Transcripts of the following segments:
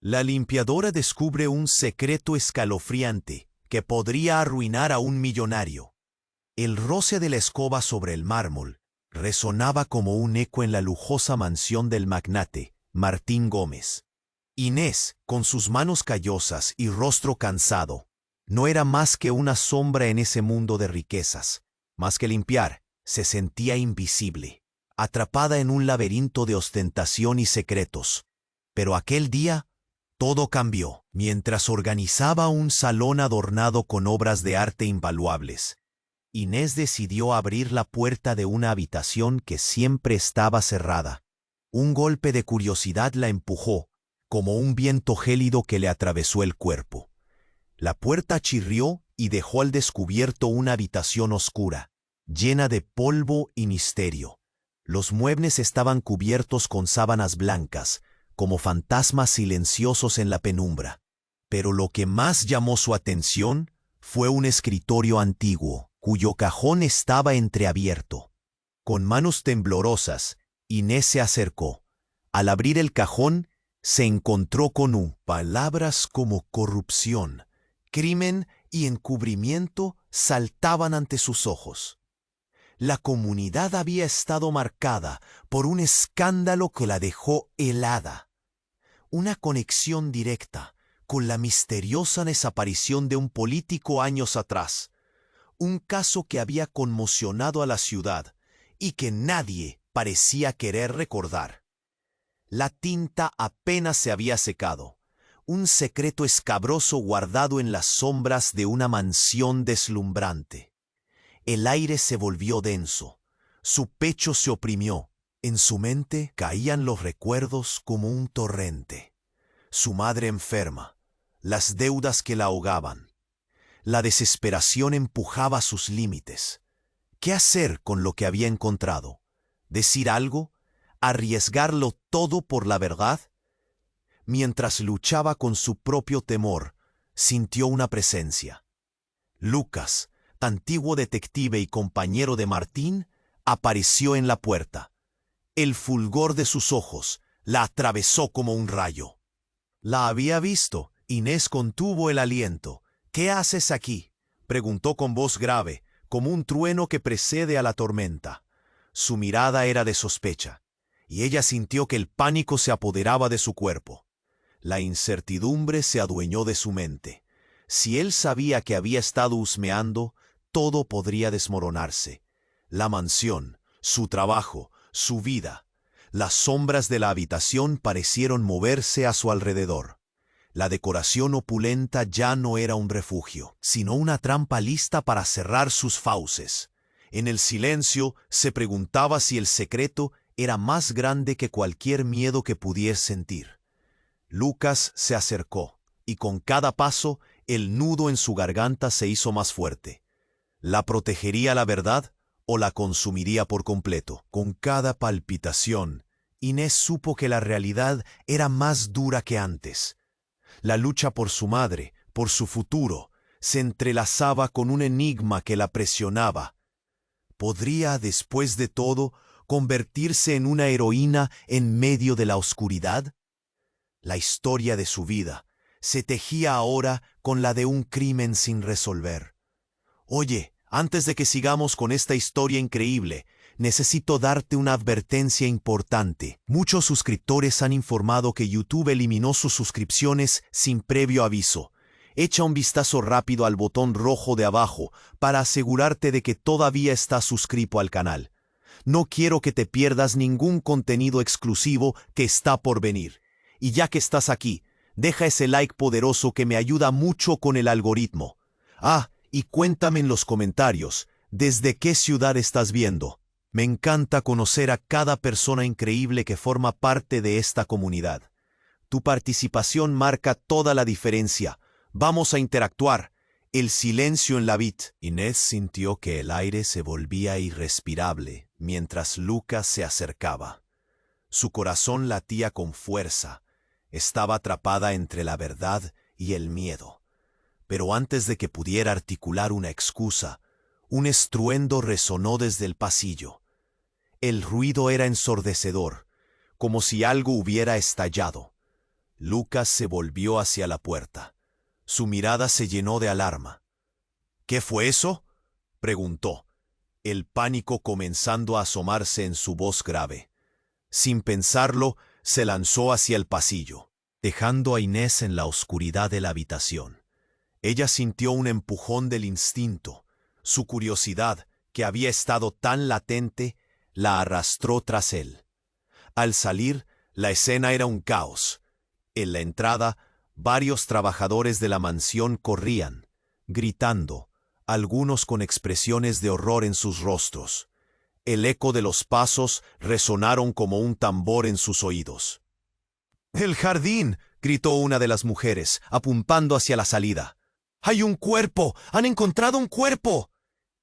La limpiadora descubre un secreto escalofriante que podría arruinar a un millonario. El roce de la escoba sobre el mármol resonaba como un eco en la lujosa mansión del magnate, Martín Gómez. Inés, con sus manos callosas y rostro cansado, no era más que una sombra en ese mundo de riquezas. Más que limpiar, se sentía invisible, atrapada en un laberinto de ostentación y secretos. Pero aquel día, todo cambió, mientras organizaba un salón adornado con obras de arte invaluables. Inés decidió abrir la puerta de una habitación que siempre estaba cerrada. Un golpe de curiosidad la empujó, como un viento gélido que le atravesó el cuerpo. La puerta chirrió y dejó al descubierto una habitación oscura, llena de polvo y misterio. Los muebles estaban cubiertos con sábanas blancas, como fantasmas silenciosos en la penumbra. Pero lo que más llamó su atención fue un escritorio antiguo, cuyo cajón estaba entreabierto. Con manos temblorosas, Inés se acercó. Al abrir el cajón, se encontró con palabras como corrupción, crimen y encubrimiento saltaban ante sus ojos. La comunidad había estado marcada por un escándalo que la dejó helada. Una conexión directa con la misteriosa desaparición de un político años atrás. Un caso que había conmocionado a la ciudad y que nadie parecía querer recordar. La tinta apenas se había secado. Un secreto escabroso guardado en las sombras de una mansión deslumbrante. El aire se volvió denso. Su pecho se oprimió. En su mente caían los recuerdos como un torrente. Su madre enferma, las deudas que la ahogaban. La desesperación empujaba sus límites. ¿Qué hacer con lo que había encontrado? ¿Decir algo? ¿Arriesgarlo todo por la verdad? Mientras luchaba con su propio temor, sintió una presencia. Lucas, antiguo detective y compañero de Martín, apareció en la puerta. El fulgor de sus ojos la atravesó como un rayo. La había visto. Inés contuvo el aliento. «¿Qué haces aquí?», preguntó con voz grave, como un trueno que precede a la tormenta. Su mirada era de sospecha, y ella sintió que el pánico se apoderaba de su cuerpo. La incertidumbre se adueñó de su mente. Si él sabía que había estado husmeando, todo podría desmoronarse. La mansión, su trabajo, su vida. Las sombras de la habitación parecieron moverse a su alrededor. La decoración opulenta ya no era un refugio, sino una trampa lista para cerrar sus fauces. En el silencio se preguntaba si el secreto era más grande que cualquier miedo que pudiera sentir. Lucas se acercó, y con cada paso el nudo en su garganta se hizo más fuerte. ¿La protegería la verdad o la consumiría por completo? Con cada palpitación, Inés supo que la realidad era más dura que antes. La lucha por su madre, por su futuro, se entrelazaba con un enigma que la presionaba. ¿Podría, después de todo, convertirse en una heroína en medio de la oscuridad? La historia de su vida se tejía ahora con la de un crimen sin resolver. «Oye, antes de que sigamos con esta historia increíble, necesito darte una advertencia importante. Muchos suscriptores han informado que YouTube eliminó sus suscripciones sin previo aviso. Echa un vistazo rápido al botón rojo de abajo para asegurarte de que todavía estás suscrito al canal. No quiero que te pierdas ningún contenido exclusivo que está por venir. Y ya que estás aquí, deja ese like poderoso que me ayuda mucho con el algoritmo. Y cuéntame en los comentarios, ¿desde qué ciudad estás viendo? Me encanta conocer a cada persona increíble que forma parte de esta comunidad. Tu participación marca toda la diferencia. Vamos a interactuar. El silencio en la vid. Inés sintió que el aire se volvía irrespirable mientras Lucas se acercaba. Su corazón latía con fuerza. Estaba atrapada entre la verdad y el miedo. Pero antes de que pudiera articular una excusa, un estruendo resonó desde el pasillo. El ruido era ensordecedor, como si algo hubiera estallado. Lucas se volvió hacia la puerta. Su mirada se llenó de alarma. —¿Qué fue eso? —preguntó, el pánico comenzando a asomarse en su voz grave. Sin pensarlo, se lanzó hacia el pasillo, dejando a Inés en la oscuridad de la habitación. Ella sintió un empujón del instinto. Su curiosidad, que había estado tan latente, la arrastró tras él. Al salir, la escena era un caos. En la entrada, varios trabajadores de la mansión corrían, gritando, algunos con expresiones de horror en sus rostros. El eco de los pasos resonaron como un tambor en sus oídos. —¡El jardín! —gritó una de las mujeres, apuntando hacia la salida. —¡Hay un cuerpo! ¡Han encontrado un cuerpo!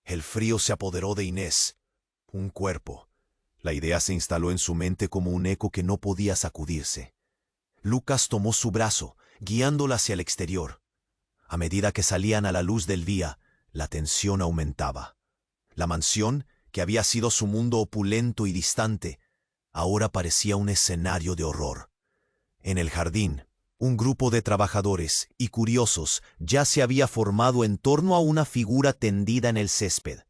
El frío se apoderó de Inés. Un cuerpo. La idea se instaló en su mente como un eco que no podía sacudirse. Lucas tomó su brazo, guiándola hacia el exterior. A medida que salían a la luz del día, la tensión aumentaba. La mansión, que había sido su mundo opulento y distante, ahora parecía un escenario de horror. En el jardín, un grupo de trabajadores y curiosos ya se había formado en torno a una figura tendida en el césped.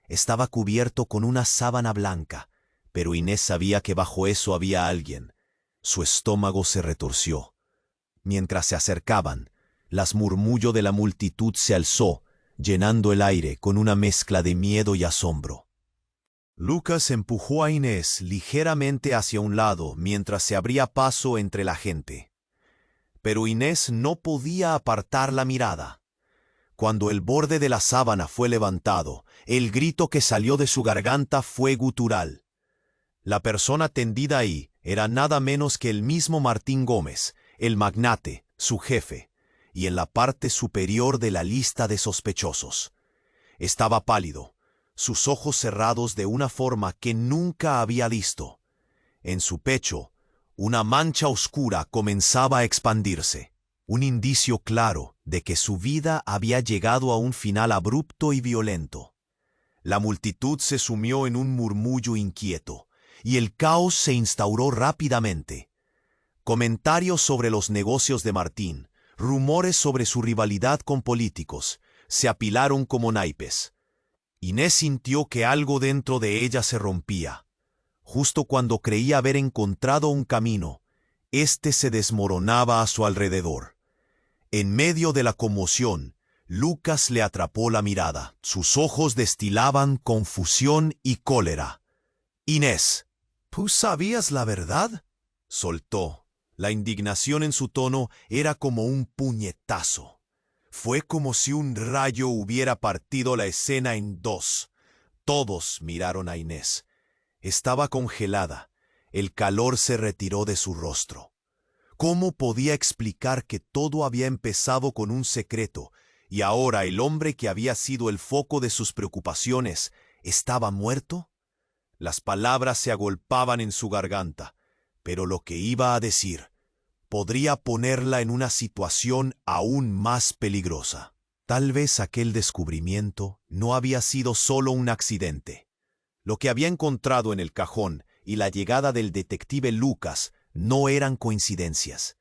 Estaba cubierto con una sábana blanca, pero Inés sabía que bajo eso había alguien. Su estómago se retorció. Mientras se acercaban, las murmullo de la multitud se alzó, llenando el aire con una mezcla de miedo y asombro. Lucas empujó a Inés ligeramente hacia un lado mientras se abría paso entre la gente. Pero Inés no podía apartar la mirada. Cuando el borde de la sábana fue levantado, el grito que salió de su garganta fue gutural. La persona tendida ahí era nada menos que el mismo Martín Gómez, el magnate, su jefe, y en la parte superior de la lista de sospechosos. Estaba pálido, sus ojos cerrados de una forma que nunca había visto. En su pecho, una mancha oscura comenzaba a expandirse, un indicio claro de que su vida había llegado a un final abrupto y violento. La multitud se sumió en un murmullo inquieto, y el caos se instauró rápidamente. Comentarios sobre los negocios de Martín, rumores sobre su rivalidad con políticos, se apilaron como naipes. Inés sintió que algo dentro de ella se rompía. Justo cuando creía haber encontrado un camino, éste se desmoronaba a su alrededor. En medio de la conmoción, Lucas le atrapó la mirada. Sus ojos destilaban confusión y cólera. —Inés, ¿tú sabías la verdad? —soltó. La indignación en su tono era como un puñetazo. Fue como si un rayo hubiera partido la escena en dos. Todos miraron a Inés. Estaba congelada. El calor se retiró de su rostro. ¿Cómo podía explicar que todo había empezado con un secreto y ahora el hombre que había sido el foco de sus preocupaciones estaba muerto? Las palabras se agolpaban en su garganta, pero lo que iba a decir podría ponerla en una situación aún más peligrosa. Tal vez aquel descubrimiento no había sido solo un accidente. Lo que había encontrado en el cajón y la llegada del detective Lucas no eran coincidencias.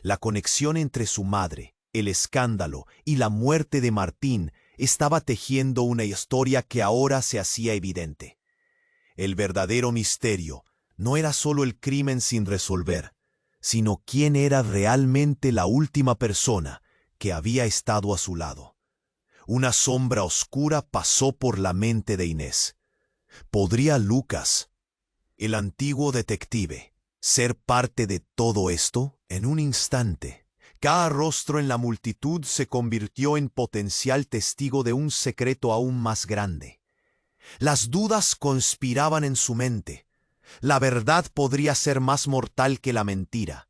La conexión entre su madre, el escándalo y la muerte de Martín estaba tejiendo una historia que ahora se hacía evidente. El verdadero misterio no era solo el crimen sin resolver, sino quién era realmente la última persona que había estado a su lado. Una sombra oscura pasó por la mente de Inés. ¿Podría Lucas, el antiguo detective, ser parte de todo esto? En un instante, cada rostro en la multitud se convirtió en potencial testigo de un secreto aún más grande. Las dudas conspiraban en su mente. La verdad podría ser más mortal que la mentira.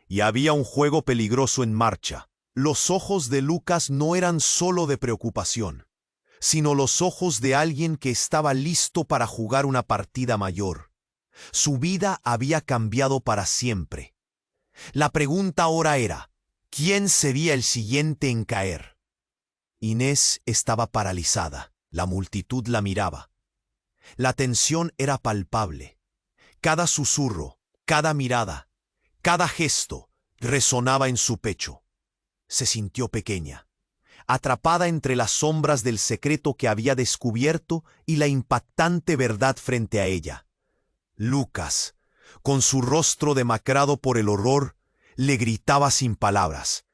Y había un juego peligroso en marcha. Los ojos de Lucas no eran solo de preocupación, sino los ojos de alguien que estaba listo para jugar una partida mayor. Su vida había cambiado para siempre. La pregunta ahora era, ¿quién sería el siguiente en caer? Inés estaba paralizada. La multitud la miraba. La tensión era palpable. Cada susurro, cada mirada, cada gesto resonaba en su pecho. Se sintió pequeña, atrapada entre las sombras del secreto que había descubierto y la impactante verdad frente a ella. Lucas, con su rostro demacrado por el horror, le gritaba sin palabras.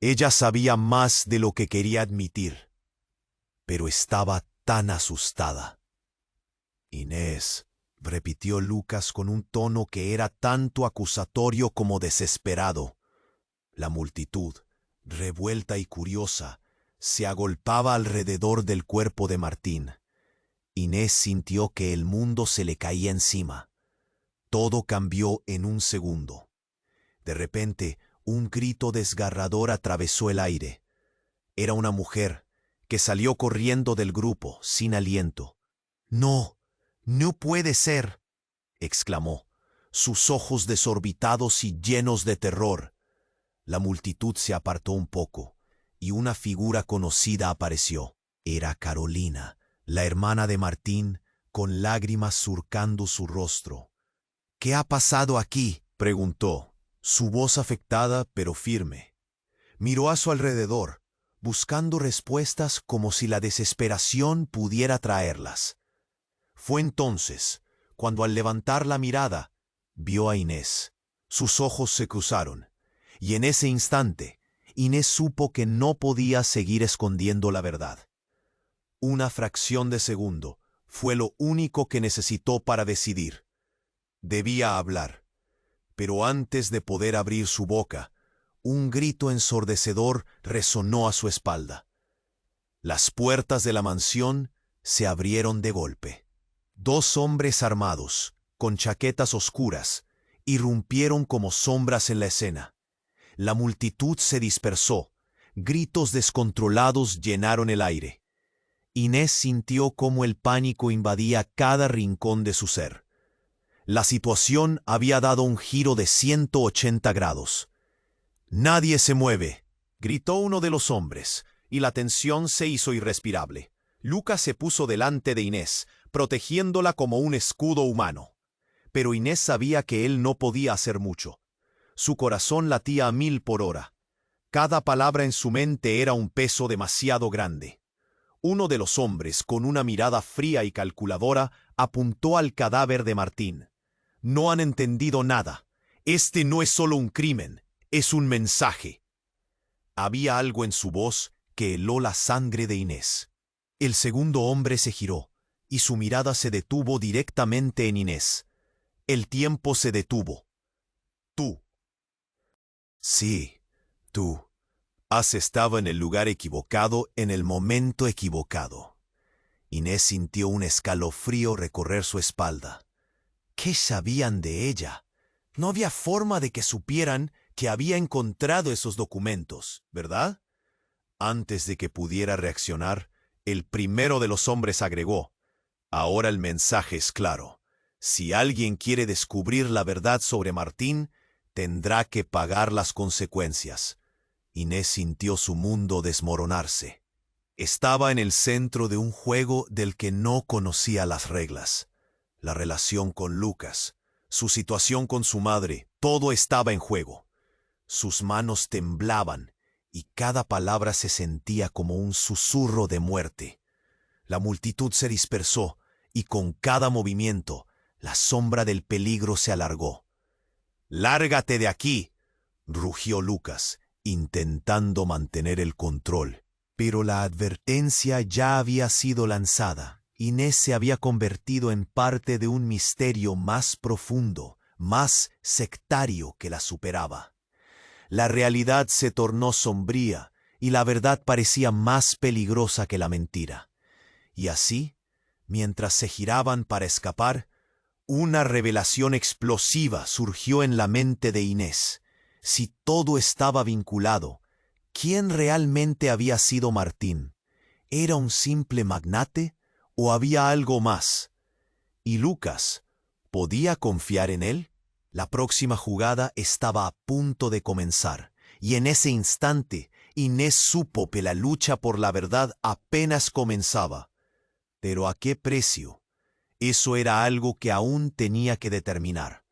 Ella sabía más de lo que quería admitir, pero estaba tan asustada. Inés, repitió Lucas con un tono que era tanto acusatorio como desesperado. La multitud, revuelta y curiosa, se agolpaba alrededor del cuerpo de Martín. Inés sintió que el mundo se le caía encima. Todo cambió en un segundo. De repente, un grito desgarrador atravesó el aire. Era una mujer que salió corriendo del grupo, sin aliento. «No, no puede ser», exclamó, sus ojos desorbitados y llenos de terror. La multitud se apartó un poco, y una figura conocida apareció. Era Carolina, la hermana de Martín, con lágrimas surcando su rostro. «¿Qué ha pasado aquí?», preguntó, su voz afectada pero firme. Miró a su alrededor, buscando respuestas como si la desesperación pudiera traerlas. Fue entonces cuando, al levantar la mirada, vio a Inés. Sus ojos se cruzaron, y en ese instante, Inés supo que no podía seguir escondiendo la verdad. Una fracción de segundo fue lo único que necesitó para decidir. Debía hablar, pero antes de poder abrir su boca, un grito ensordecedor resonó a su espalda. Las puertas de la mansión se abrieron de golpe. 2 hombres armados, con chaquetas oscuras, irrumpieron como sombras en la escena. La multitud se dispersó, gritos descontrolados llenaron el aire. Inés sintió cómo el pánico invadía cada rincón de su ser. La situación había dado un giro de 180 grados. «Nadie se mueve», gritó uno de los hombres, y la tensión se hizo irrespirable. Lucas se puso delante de Inés, protegiéndola como un escudo humano. Pero Inés sabía que él no podía hacer mucho. Su corazón latía a 1000 por hora. Cada palabra en su mente era un peso demasiado grande. Uno de los hombres, con una mirada fría y calculadora, apuntó al cadáver de Martín. «No han entendido nada. Este no es solo un crimen, es un mensaje». Había algo en su voz que heló la sangre de Inés. El segundo hombre se giró, y su mirada se detuvo directamente en Inés. El tiempo se detuvo. «Tú». «Sí, tú. Has estado en el lugar equivocado en el momento equivocado». Inés sintió un escalofrío recorrer su espalda. ¿Qué sabían de ella? No había forma de que supieran que había encontrado esos documentos, ¿verdad? Antes de que pudiera reaccionar, el primero de los hombres agregó: «Ahora el mensaje es claro. Si alguien quiere descubrir la verdad sobre Martín, tendrá que pagar las consecuencias». Inés sintió su mundo desmoronarse. Estaba en el centro de un juego del que no conocía las reglas. La relación con Lucas, su situación con su madre, todo estaba en juego. Sus manos temblaban y cada palabra se sentía como un susurro de muerte. La multitud se dispersó y con cada movimiento la sombra del peligro se alargó. «¡Lárgate de aquí!», rugió Lucas, intentando mantener el control. Pero la advertencia ya había sido lanzada. Inés se había convertido en parte de un misterio más profundo, más sectario que la superaba. La realidad se tornó sombría y la verdad parecía más peligrosa que la mentira. Y así, mientras se giraban para escapar, una revelación explosiva surgió en la mente de Inés. Si todo estaba vinculado, ¿quién realmente había sido Martín? ¿Era un simple magnate o había algo más? ¿Y Lucas? ¿Podía confiar en él? La próxima jugada estaba a punto de comenzar, y en ese instante Inés supo que la lucha por la verdad apenas comenzaba. ¿Pero a qué precio? Eso era algo que aún tenía que determinar.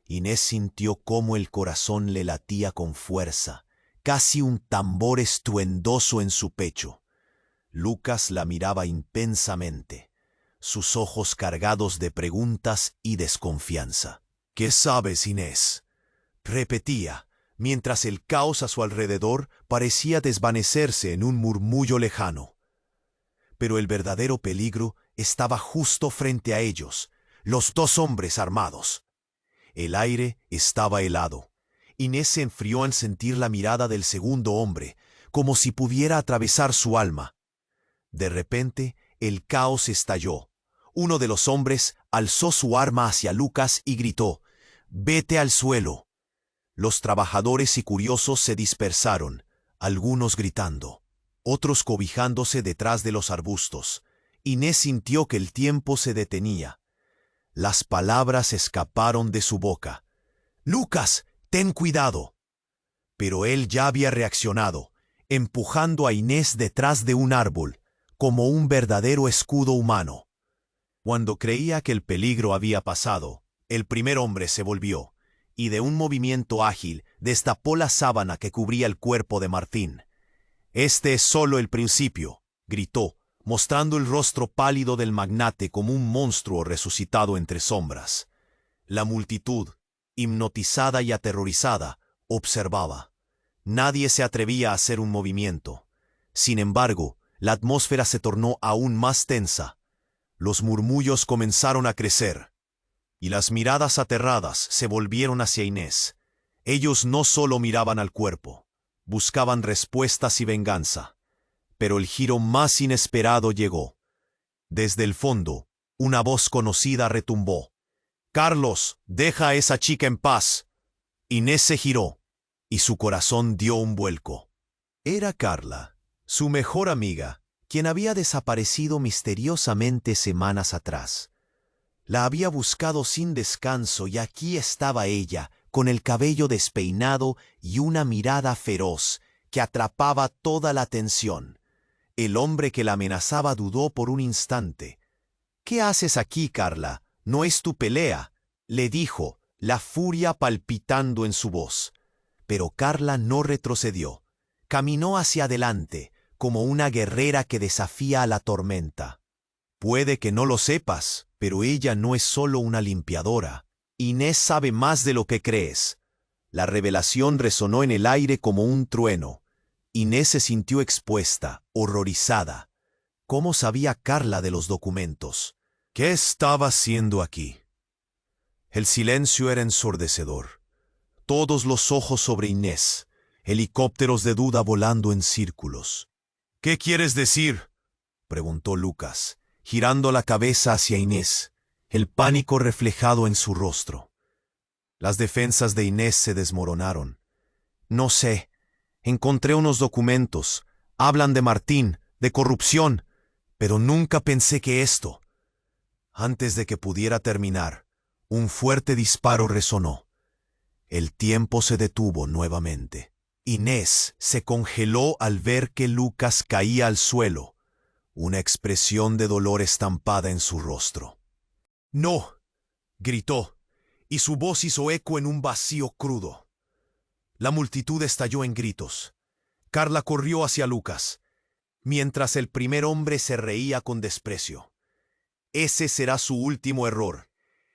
Inés sintió cómo el corazón le latía con fuerza, casi un tambor estruendoso en su pecho. Lucas la miraba intensamente, sus ojos cargados de preguntas y desconfianza. «¿Qué sabes, Inés?», repetía, mientras el caos a su alrededor parecía desvanecerse en un murmullo lejano. Pero el verdadero peligro estaba justo frente a ellos, los dos hombres armados. El aire estaba helado. Inés se enfrió al sentir la mirada del segundo hombre, como si pudiera atravesar su alma. De repente, el caos estalló. Uno de los hombres alzó su arma hacia Lucas y gritó: «¡Vete al suelo!». Los trabajadores y curiosos se dispersaron, algunos gritando, otros cobijándose detrás de los arbustos. Inés sintió que el tiempo se detenía. Las palabras escaparon de su boca. «Lucas, ten cuidado». Pero él ya había reaccionado, empujando a Inés detrás de un árbol, como un verdadero escudo humano. Cuando creía que el peligro había pasado, el primer hombre se volvió, y de un movimiento ágil destapó la sábana que cubría el cuerpo de Martín. «Este es solo el principio», gritó, mostrando el rostro pálido del magnate como un monstruo resucitado entre sombras. La multitud, hipnotizada y aterrorizada, observaba. Nadie se atrevía a hacer un movimiento. Sin embargo, la atmósfera se tornó aún más tensa. Los murmullos comenzaron a crecer, y las miradas aterradas se volvieron hacia Inés. Ellos no solo miraban al cuerpo, buscaban respuestas y venganza. Pero el giro más inesperado llegó. Desde el fondo, una voz conocida retumbó: «Carlos, deja a esa chica en paz». Inés se giró, y su corazón dio un vuelco. Era Carla, su mejor amiga, quien había desaparecido misteriosamente semanas atrás. La había buscado sin descanso y aquí estaba ella, con el cabello despeinado y una mirada feroz que atrapaba toda la atención. El hombre que la amenazaba dudó por un instante. «¿Qué haces aquí, Carla? No es tu pelea», le dijo, la furia palpitando en su voz. Pero Carla no retrocedió. Caminó hacia adelante, como una guerrera que desafía a la tormenta. «Puede que no lo sepas, pero ella no es solo una limpiadora. Inés sabe más de lo que crees». La revelación resonó en el aire como un trueno. Inés se sintió expuesta, horrorizada. ¿Cómo sabía Carla de los documentos? ¿Qué estaba haciendo aquí? El silencio era ensordecedor. Todos los ojos sobre Inés, helicópteros de duda volando en círculos. «¿Qué quieres decir?», preguntó Lucas, girando la cabeza hacia Inés, el pánico reflejado en su rostro. Las defensas de Inés se desmoronaron. «No sé. Encontré unos documentos. Hablan de Martín, de corrupción, pero nunca pensé que esto». Antes de que pudiera terminar, un fuerte disparo resonó. El tiempo se detuvo nuevamente. Inés se congeló al ver que Lucas caía al suelo, una expresión de dolor estampada en su rostro. «¡No!», gritó, y su voz hizo eco en un vacío crudo. La multitud estalló en gritos. Carla corrió hacia Lucas, mientras el primer hombre se reía con desprecio. «Ese será su último error.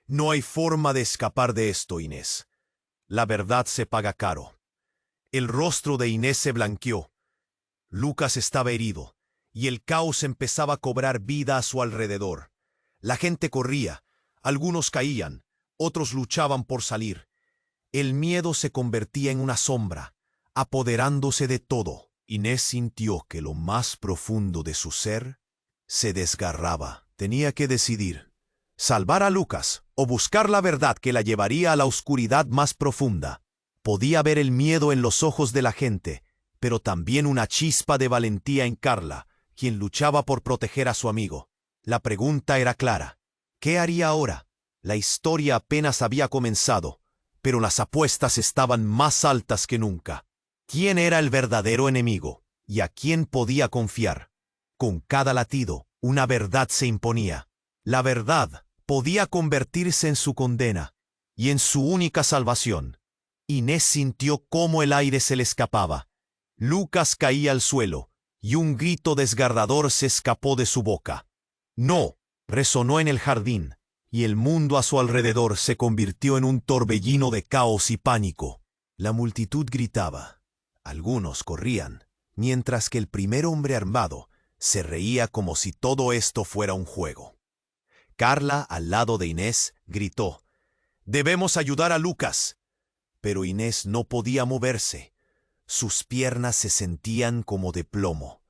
No hay forma de escapar de esto, Inés. La verdad se paga caro». El rostro de Inés se blanqueó. Lucas estaba herido, y el caos empezaba a cobrar vida a su alrededor. La gente corría, algunos caían, otros luchaban por salir. El miedo se convertía en una sombra, apoderándose de todo. Inés sintió que lo más profundo de su ser se desgarraba. Tenía que decidir: salvar a Lucas o buscar la verdad que la llevaría a la oscuridad más profunda. Podía ver el miedo en los ojos de la gente, pero también una chispa de valentía en Carla, quien luchaba por proteger a su amigo. La pregunta era clara: ¿qué haría ahora? La historia apenas había comenzado, pero las apuestas estaban más altas que nunca. ¿Quién era el verdadero enemigo? ¿Y a quién podía confiar? Con cada latido, una verdad se imponía. La verdad podía convertirse en su condena, y en su única salvación. Inés sintió cómo el aire se le escapaba. Lucas caía al suelo, y un grito desgarrador se escapó de su boca. ¡No! Resonó en el jardín, y el mundo a su alrededor se convirtió en un torbellino de caos y pánico. La multitud gritaba. Algunos corrían, mientras que el primer hombre armado se reía como si todo esto fuera un juego. Carla, al lado de Inés, gritó: «¡Debemos ayudar a Lucas!». Pero Inés no podía moverse. Sus piernas se sentían como de plomo.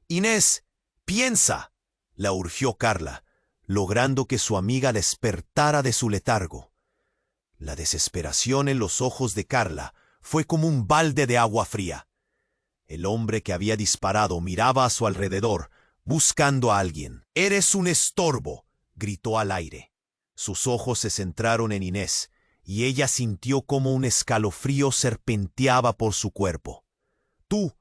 «Inés, piensa», la urgió Carla, logrando que su amiga despertara de su letargo. La desesperación en los ojos de Carla fue como un balde de agua fría. El hombre que había disparado miraba a su alrededor, buscando a alguien. «¡Eres un estorbo!», gritó al aire. Sus ojos se centraron en Inés, y ella sintió como un escalofrío serpenteaba por su cuerpo. Tú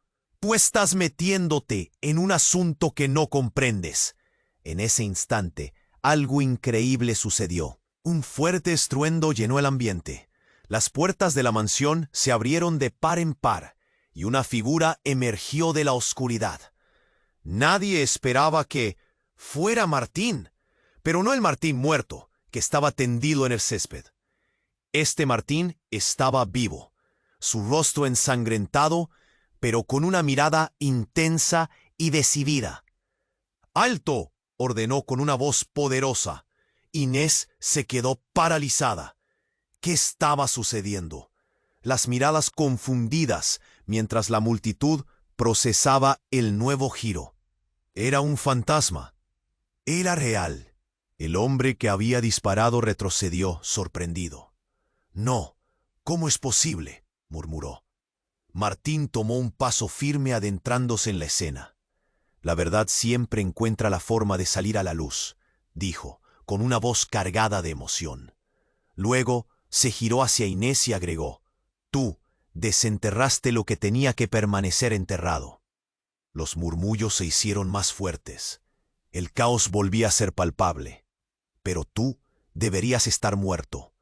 estás metiéndote en un asunto que no comprendes». En ese instante, algo increíble sucedió. Un fuerte estruendo llenó el ambiente. Las puertas de la mansión se abrieron de par en par, y una figura emergió de la oscuridad. Nadie esperaba que fuera Martín, pero no el Martín muerto, que estaba tendido en el césped. Este Martín estaba vivo, su rostro ensangrentado, pero con una mirada intensa y decidida. «¡Alto!», ordenó con una voz poderosa. Inés se quedó paralizada. ¿Qué estaba sucediendo? Las miradas confundidas mientras la multitud procesaba el nuevo giro. Era un fantasma. Era real. El hombre que había disparado retrocedió, sorprendido. «No, ¿cómo es posible?», murmuró. Martín tomó un paso firme adentrándose en la escena. «La verdad siempre encuentra la forma de salir a la luz», dijo, con una voz cargada de emoción. Luego se giró hacia Inés y agregó: «Tú desenterraste lo que tenía que permanecer enterrado». Los murmullos se hicieron más fuertes. El caos volvía a ser palpable. «Pero tú deberías estar muerto»,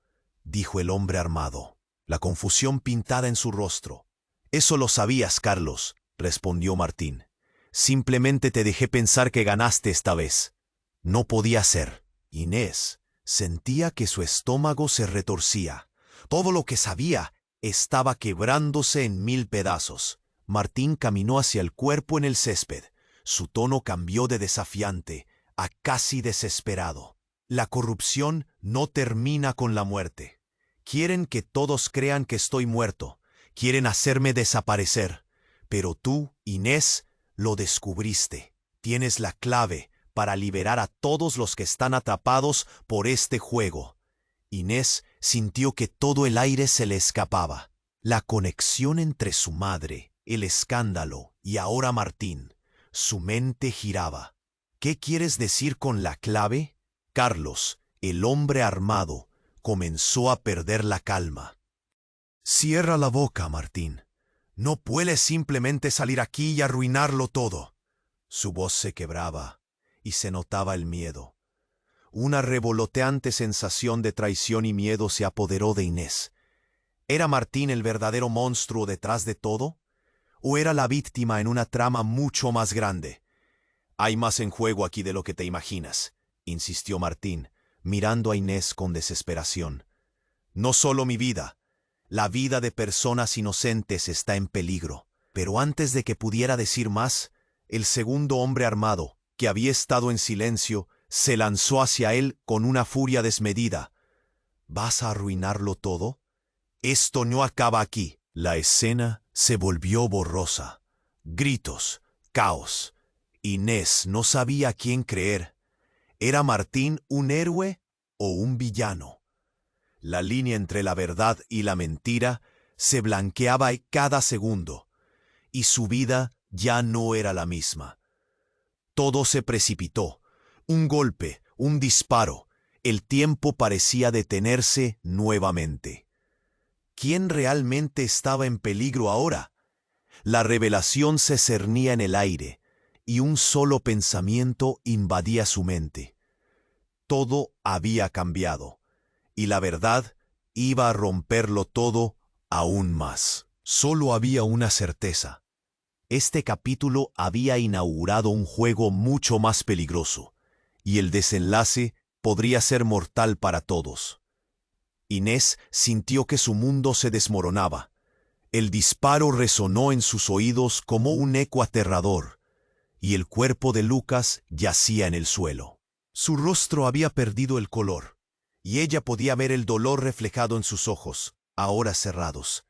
dijo el hombre armado, la confusión pintada en su rostro. «Eso lo sabías, Carlos», respondió Martín. «Simplemente te dejé pensar que ganaste esta vez». No podía ser. Inés sentía que su estómago se retorcía. Todo lo que sabía estaba quebrándose en 1000 pedazos. Martín caminó hacia el cuerpo en el césped. Su tono cambió de desafiante a casi desesperado. «La corrupción no termina con la muerte. Quieren que todos crean que estoy muerto. Quieren hacerme desaparecer. Pero tú, Inés, lo descubriste. Tienes la clave para liberar a todos los que están atrapados por este juego». Inés sintió que todo el aire se le escapaba. La conexión entre su madre, el escándalo y ahora Martín. Su mente giraba. «¿Qué quieres decir con la clave?». Carlos, el hombre armado, comenzó a perder la calma. «Cierra la boca, Martín. No puedes simplemente salir aquí y arruinarlo todo». Su voz se quebraba y se notaba el miedo. Una revoloteante sensación de traición y miedo se apoderó de Inés. ¿Era Martín el verdadero monstruo detrás de todo? ¿O era la víctima en una trama mucho más grande? «Hay más en juego aquí de lo que te imaginas», insistió Martín, mirando a Inés con desesperación. «No solo mi vida. La vida de personas inocentes está en peligro». Pero antes de que pudiera decir más, el segundo hombre armado, que había estado en silencio, se lanzó hacia él con una furia desmedida. «¿Vas a arruinarlo todo? Esto no acaba aquí». La escena se volvió borrosa. Gritos, caos. Inés no sabía a quién creer. ¿Era Martín un héroe o un villano? La línea entre la verdad y la mentira se blanqueaba cada segundo, y su vida ya no era la misma. Todo se precipitó. Un golpe, un disparo. El tiempo parecía detenerse nuevamente. ¿Quién realmente estaba en peligro ahora? La revelación se cernía en el aire, y un solo pensamiento invadía su mente. Todo había cambiado, y la verdad iba a romperlo todo aún más. Solo había una certeza. Este capítulo había inaugurado un juego mucho más peligroso, y el desenlace podría ser mortal para todos. Inés sintió que su mundo se desmoronaba. El disparo resonó en sus oídos como un eco aterrador, y el cuerpo de Lucas yacía en el suelo. Su rostro había perdido el color, y ella podía ver el dolor reflejado en sus ojos, ahora cerrados.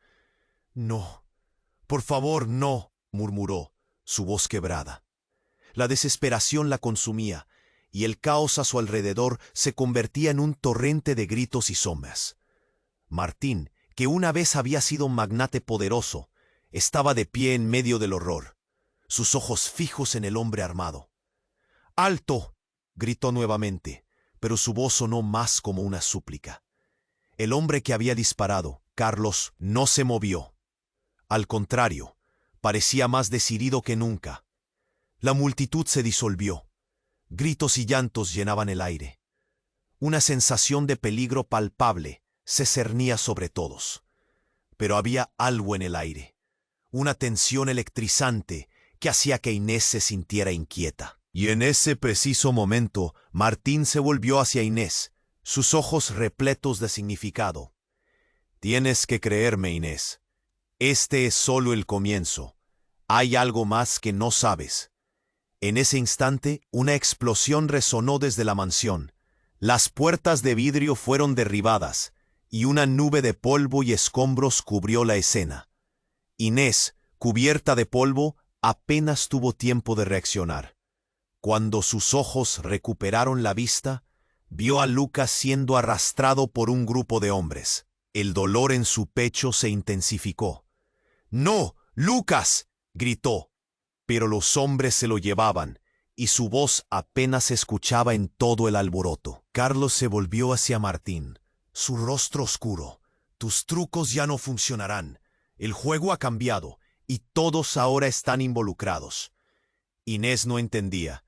«No, por favor, no», murmuró, su voz quebrada. La desesperación la consumía, y el caos a su alrededor se convertía en un torrente de gritos y sombras. Martín, que una vez había sido un magnate poderoso, estaba de pie en medio del horror, sus ojos fijos en el hombre armado. «¡Alto!», gritó nuevamente, pero su voz sonó más como una súplica. El hombre que había disparado, Carlos, no se movió. Al contrario, parecía más decidido que nunca. La multitud se disolvió. Gritos y llantos llenaban el aire. Una sensación de peligro palpable se cernía sobre todos. Pero había algo en el aire, una tensión electrizante que hacía que Inés se sintiera inquieta. Y en ese preciso momento, Martín se volvió hacia Inés, sus ojos repletos de significado. «Tienes que creerme, Inés. Este es solo el comienzo. Hay algo más que no sabes». En ese instante, una explosión resonó desde la mansión. Las puertas de vidrio fueron derribadas, y una nube de polvo y escombros cubrió la escena. Inés, cubierta de polvo, apenas tuvo tiempo de reaccionar. Cuando sus ojos recuperaron la vista, vio a Lucas siendo arrastrado por un grupo de hombres. El dolor en su pecho se intensificó. «¡No, Lucas!», gritó. Pero los hombres se lo llevaban, y su voz apenas se escuchaba en todo el alboroto. Carlos se volvió hacia Martín, su rostro oscuro. «Tus trucos ya no funcionarán. El juego ha cambiado, y todos ahora están involucrados». Inés no entendía.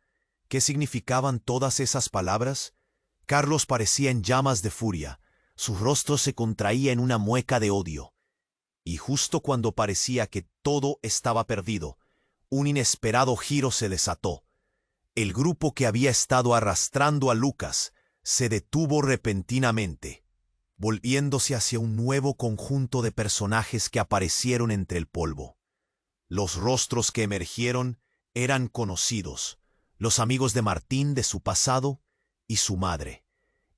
¿Qué significaban todas esas palabras? Carlos parecía en llamas de furia. Su rostro se contraía en una mueca de odio. Y justo cuando parecía que todo estaba perdido, un inesperado giro se desató. El grupo que había estado arrastrando a Lucas se detuvo repentinamente, volviéndose hacia un nuevo conjunto de personajes que aparecieron entre el polvo. Los rostros que emergieron eran conocidos, los amigos de Martín de su pasado y su madre.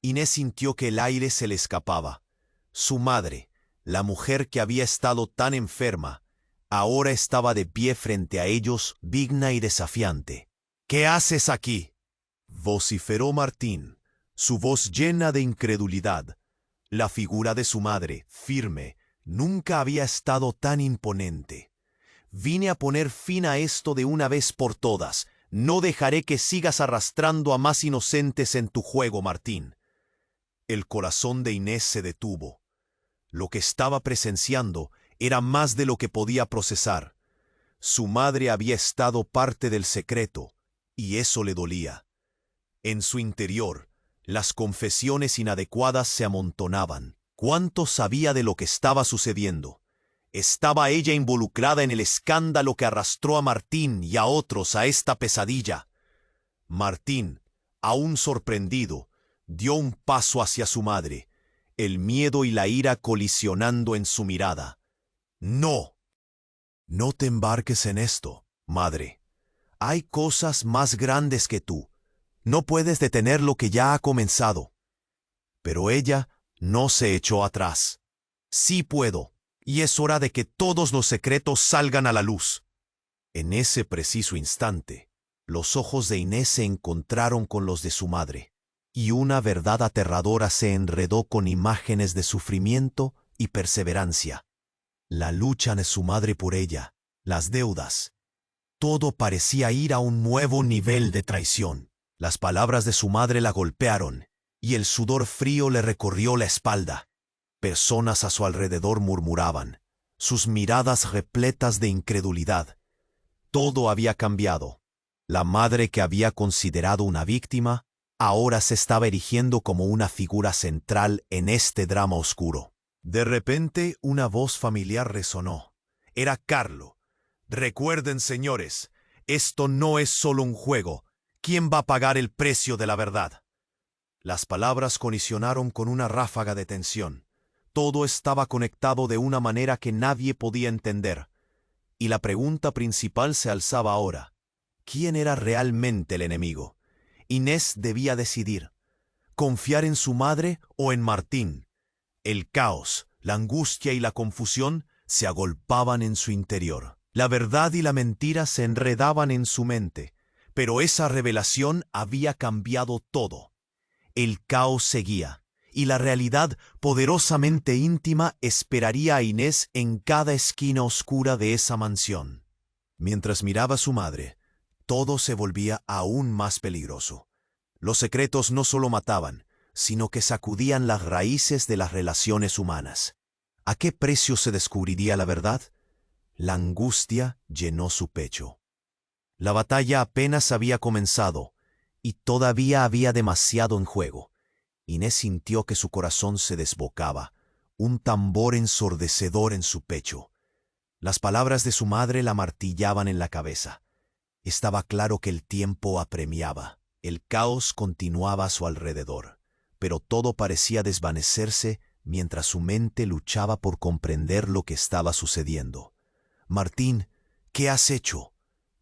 Inés sintió que el aire se le escapaba. Su madre, la mujer que había estado tan enferma, ahora estaba de pie frente a ellos, digna y desafiante. «¿Qué haces aquí?», vociferó Martín, su voz llena de incredulidad. La figura de su madre, firme, nunca había estado tan imponente. «Vine a poner fin a esto de una vez por todas. No dejaré que sigas arrastrando a más inocentes en tu juego, Martín». El corazón de Inés se detuvo. Lo que estaba presenciando era más de lo que podía procesar. Su madre había estado parte del secreto, y eso le dolía. En su interior, las confesiones inadecuadas se amontonaban. ¿Cuánto sabía de lo que estaba sucediendo? ¿Estaba ella involucrada en el escándalo que arrastró a Martín y a otros a esta pesadilla? Martín, aún sorprendido, dio un paso hacia su madre, el miedo y la ira colisionando en su mirada. «No. No te embarques en esto, madre. Hay cosas más grandes que tú. No puedes detener lo que ya ha comenzado». Pero ella no se echó atrás. «Sí puedo, y es hora de que todos los secretos salgan a la luz». En ese preciso instante, los ojos de Inés se encontraron con los de su madre, y una verdad aterradora se enredó con imágenes de sufrimiento y perseverancia. La lucha de su madre por ella, las deudas. Todo parecía ir a un nuevo nivel de traición. Las palabras de su madre la golpearon, y el sudor frío le recorrió la espalda. Personas a su alrededor murmuraban, sus miradas repletas de incredulidad. Todo había cambiado. La madre que había considerado una víctima, ahora se estaba erigiendo como una figura central en este drama oscuro. De repente, una voz familiar resonó. Era Carlo. «Recuerden, señores, esto no es solo un juego. ¿Quién va a pagar el precio de la verdad?» Las palabras colisionaron con una ráfaga de tensión. Todo estaba conectado de una manera que nadie podía entender. Y la pregunta principal se alzaba ahora. ¿Quién era realmente el enemigo? Inés debía decidir. ¿Confiar en su madre o en Martín? El caos, la angustia y la confusión se agolpaban en su interior. La verdad y la mentira se enredaban en su mente, pero esa revelación había cambiado todo. El caos seguía, y la realidad poderosamente íntima esperaría a Inés en cada esquina oscura de esa mansión. Mientras miraba a su madre, todo se volvía aún más peligroso. Los secretos no solo mataban, sino que sacudían las raíces de las relaciones humanas. ¿A qué precio se descubriría la verdad? La angustia llenó su pecho. La batalla apenas había comenzado, y todavía había demasiado en juego. Inés sintió que su corazón se desbocaba, un tambor ensordecedor en su pecho. Las palabras de su madre la martillaban en la cabeza. Estaba claro que el tiempo apremiaba. El caos continuaba a su alrededor, pero todo parecía desvanecerse mientras su mente luchaba por comprender lo que estaba sucediendo. «Martín, ¿qué has hecho?»,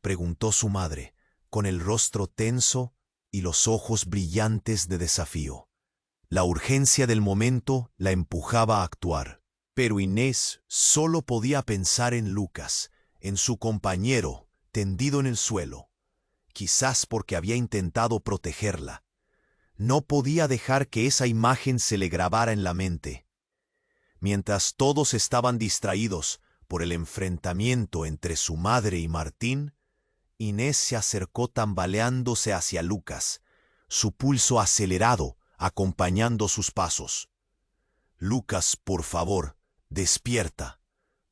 preguntó su madre, con el rostro tenso y los ojos brillantes de desafío. La urgencia del momento la empujaba a actuar, pero Inés solo podía pensar en Lucas, en su compañero, tendido en el suelo. Quizás porque había intentado protegerla. No podía dejar que esa imagen se le grabara en la mente. Mientras todos estaban distraídos por el enfrentamiento entre su madre y Martín, Inés se acercó tambaleándose hacia Lucas, su pulso acelerado, acompañando sus pasos. «Lucas, por favor, despierta.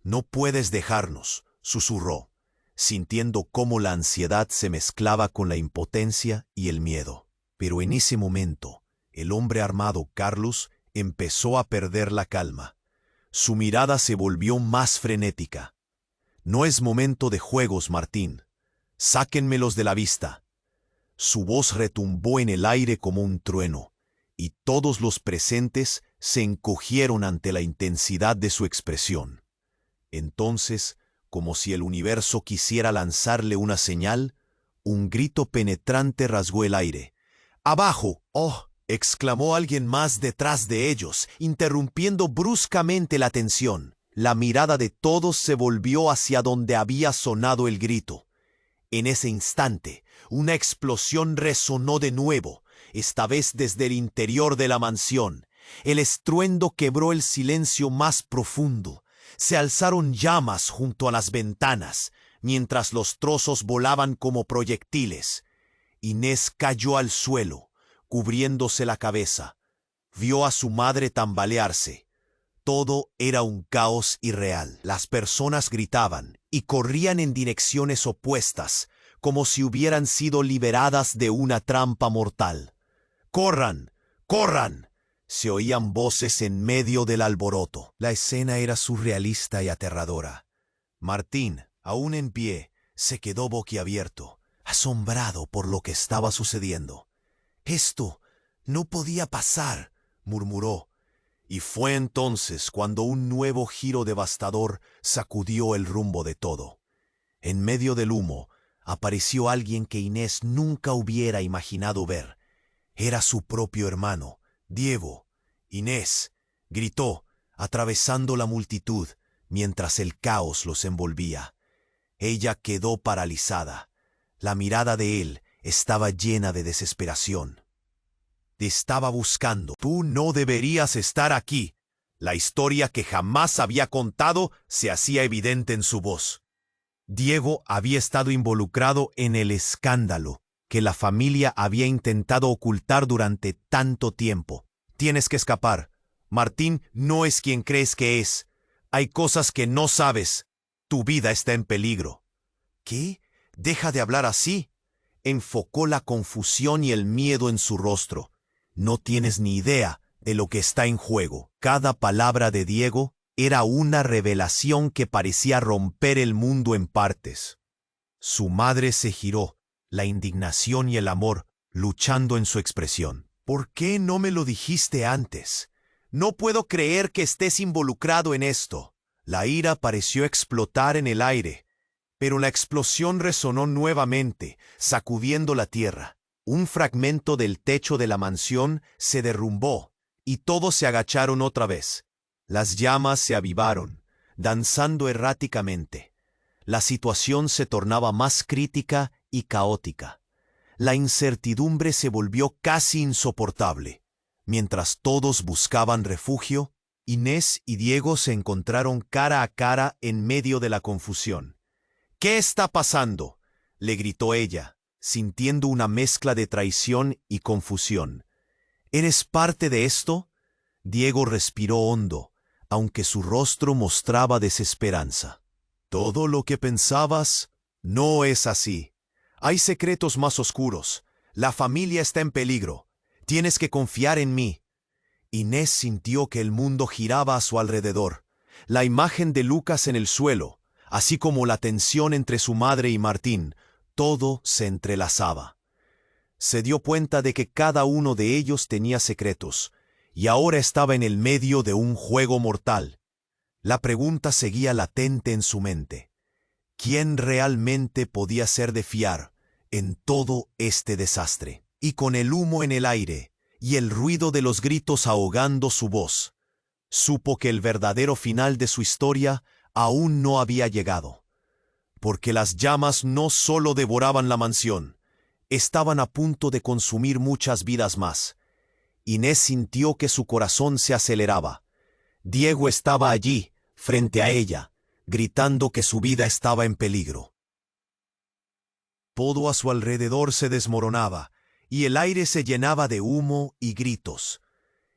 No puedes dejarnos», susurró, sintiendo cómo la ansiedad se mezclaba con la impotencia y el miedo. Pero en ese momento, el hombre armado Carlos empezó a perder la calma. Su mirada se volvió más frenética. «No es momento de juegos, Martín. Sáquenmelos de la vista». Su voz retumbó en el aire como un trueno, y todos los presentes se encogieron ante la intensidad de su expresión. Entonces, como si el universo quisiera lanzarle una señal, un grito penetrante rasgó el aire. «¡Abajo! ¡Oh!», exclamó alguien más detrás de ellos, interrumpiendo bruscamente la tensión. La mirada de todos se volvió hacia donde había sonado el grito. En ese instante, una explosión resonó de nuevo, esta vez desde el interior de la mansión. El estruendo quebró el silencio más profundo. Se alzaron llamas junto a las ventanas, mientras los trozos volaban como proyectiles. Inés cayó al suelo, cubriéndose la cabeza. Vio a su madre tambalearse. Todo era un caos irreal. Las personas gritaban y corrían en direcciones opuestas, como si hubieran sido liberadas de una trampa mortal. «¡Corran! ¡Corran!», se oían voces en medio del alboroto. La escena era surrealista y aterradora. Martín, aún en pie, se quedó boquiabierto, asombrado por lo que estaba sucediendo. «Esto no podía pasar», murmuró. Y fue entonces cuando un nuevo giro devastador sacudió el rumbo de todo. En medio del humo apareció alguien que Inés nunca hubiera imaginado ver. Era su propio hermano, Diego. «Inés», gritó, atravesando la multitud, mientras el caos los envolvía. Ella quedó paralizada. La mirada de él estaba llena de desesperación. «Te estaba buscando. Tú no deberías estar aquí». La historia que jamás había contado se hacía evidente en su voz. Diego había estado involucrado en el escándalo que la familia había intentado ocultar durante tanto tiempo. «Tienes que escapar. Martín no es quien crees que es. Hay cosas que no sabes. Tu vida está en peligro». «¿Qué? Deja de hablar así». enfocó la confusión y el miedo en su rostro. No tienes ni idea de lo que está en juego. Cada palabra de Diego era una revelación que parecía romper el mundo en partes. Su madre se giró, la indignación y el amor luchando en su expresión. ¿Por qué no me lo dijiste antes? No puedo creer que estés involucrado en esto. La ira pareció explotar en el aire, pero la explosión resonó nuevamente, sacudiendo la tierra. Un fragmento del techo de la mansión se derrumbó, y todos se agacharon otra vez. Las llamas se avivaron, danzando erráticamente. La situación se tornaba más crítica y caótica. La incertidumbre se volvió casi insoportable. Mientras todos buscaban refugio, Inés y Diego se encontraron cara a cara en medio de la confusión. «¿Qué está pasando?», le gritó ella, sintiendo una mezcla de traición y confusión. «¿Eres parte de esto?». Diego respiró hondo, aunque su rostro mostraba desesperanza. «Todo lo que pensabas no es así. Hay secretos más oscuros. La familia está en peligro. Tienes que confiar en mí». Inés sintió que el mundo giraba a su alrededor. La imagen de Lucas en el suelo, así como la tensión entre su madre y Martín, todo se entrelazaba. Se dio cuenta de que cada uno de ellos tenía secretos, y ahora estaba en el medio de un juego mortal. La pregunta seguía latente en su mente. ¿Quién realmente podía ser de fiar en todo este desastre? Y con el humo en el aire y el ruido de los gritos ahogando su voz, supo que el verdadero final de su historia aún no había llegado. Porque las llamas no solo devoraban la mansión, estaban a punto de consumir muchas vidas más. Inés sintió que su corazón se aceleraba. Diego estaba allí, frente a ella, gritando que su vida estaba en peligro. Todo a su alrededor se desmoronaba, y el aire se llenaba de humo y gritos.